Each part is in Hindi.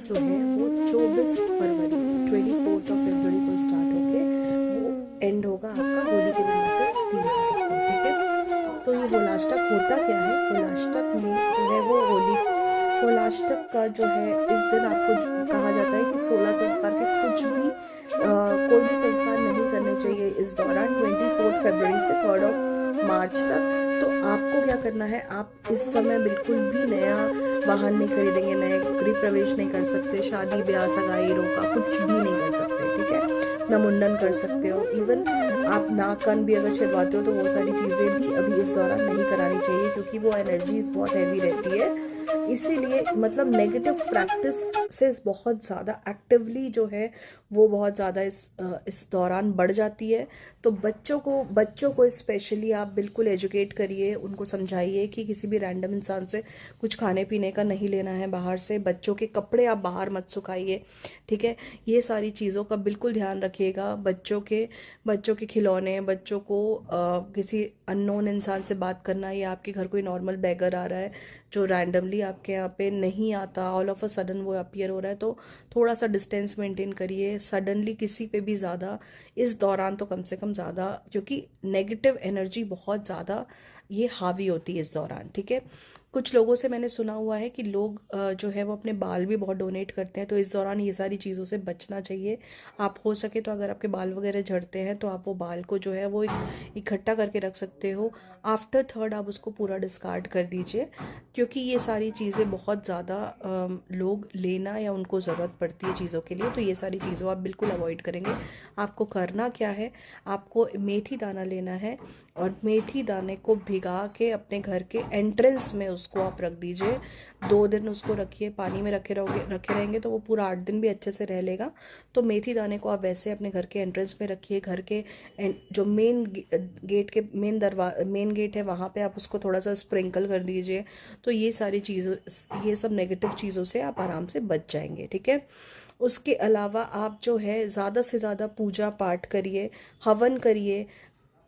जो है वो 24 फरवरी 24 को स्टार्ट होके वो एंड होगा आपका होली के दिन वापस 3 तारीख को, ठीक है। तो ये होलाष्टक होता क्या है, होलाष्टक में जो है वो होलाष्टक का जो है इस दिन आपको कहा जाता है कि 16 संस्कार के कुछ भी कोई भी संस्कार नहीं करने चाहिए इस दौरान 24 फरवरी से 3 मार्च तक। तो आपको क्या करना है, आप इस समय बिल्कुल भी नया वाहन नहीं खरीदेंगे, नए गृह प्रवेश नहीं कर सकते, शादी ब्याह सगाई रोका कुछ भी नहीं कर सकते, ठीक है ना। मुंडन कर सकते हो, इवन आप नाक कान भी अगर छिदवाते हो तो वो सारी चीज़ें भी अभी इस दौरान नहीं करानी चाहिए, क्योंकि वो एनर्जी बहुत हैवी रहती है। इसीलिए मतलब नेगेटिव प्रैक्टिस से बहुत ज़्यादा एक्टिवली जो है वो बहुत ज़्यादा इस दौरान बढ़ जाती है। तो बच्चों को स्पेशली आप बिल्कुल एजुकेट करिए, उनको समझाइए कि किसी भी रैंडम इंसान से कुछ खाने पीने का नहीं लेना है बाहर से। बच्चों के कपड़े आप बाहर मत सुखाइए, ठीक है। ये सारी चीज़ों का बिल्कुल ध्यान रखिएगा। बच्चों के खिलौने, बच्चों को किसी अननोन इंसान से बात करना, या आपके घर कोई नॉर्मल बैगर आ रहा है जो रैंडमली आपके यहाँ पे नहीं आता, ऑल ऑफ अ सडन वो अपीयर हो रहा है, तो थोड़ा सा डिस्टेंस मेंटेन करिए। सडनली किसी पे भी ज़्यादा इस दौरान तो कम से कम ज़्यादा, क्योंकि नेगेटिव एनर्जी बहुत ज़्यादा ये हावी होती है इस दौरान, ठीक है। कुछ लोगों से मैंने सुना हुआ है कि लोग जो है वो अपने बाल भी बहुत डोनेट करते हैं, तो इस दौरान ये सारी चीज़ों से बचना चाहिए। आप हो सके तो अगर आपके बाल वगैरह झड़ते हैं तो आप वो बाल को जो है वो इकट्ठा करके रख सकते हो। आफ्टर 3rd आप उसको पूरा डिस्कार्ड कर दीजिए, क्योंकि ये सारी चीज़ें बहुत ज़्यादा लोग लेना या उनको ज़रूरत पड़ती है चीज़ों के लिए, तो ये सारी चीज़ों आप बिल्कुल अवॉइड करेंगे। आपको करना क्या है, आपको मेथी दाना लेना है और मेथी दाने को भिगा के अपने घर के एंट्रेंस में उसको आप रख दीजिए। 2 दिन उसको रखिए, पानी में रखे रहेंगे तो वो पूरा 8 दिन भी अच्छे से रह लेगा। तो मेथी दाने को आप वैसे अपने घर के एंट्रेंस में रखिए। घर के जो मेन गेट है वहाँ पे आप उसको थोड़ा सा स्प्रिंकल कर दीजिए। तो ये सारी चीज़ों, ये सब नेगेटिव चीज़ों से आप आराम से बच जाएंगे, ठीक है। उसके अलावा आप जो है ज़्यादा से ज़्यादा पूजा पाठ करिए, हवन करिए।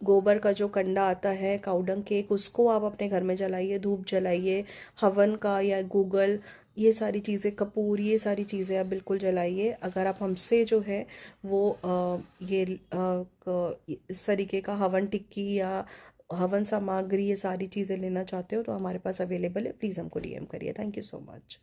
गोबर का जो कंडा आता है, काउडंग केक, उसको आप अपने घर में जलाइए, धूप जलाइए। हवन का या गूगल, ये सारी चीज़ें, कपूर, ये सारी चीज़ें आप बिल्कुल जलाइए। अगर आप हमसे जो है वो इस तरीके का हवन टिक्की या हवन सामग्री, ये सारी चीज़ें लेना चाहते हो तो हमारे पास अवेलेबल है। प्लीज़ हमको डीएम करिए। Thank you so much.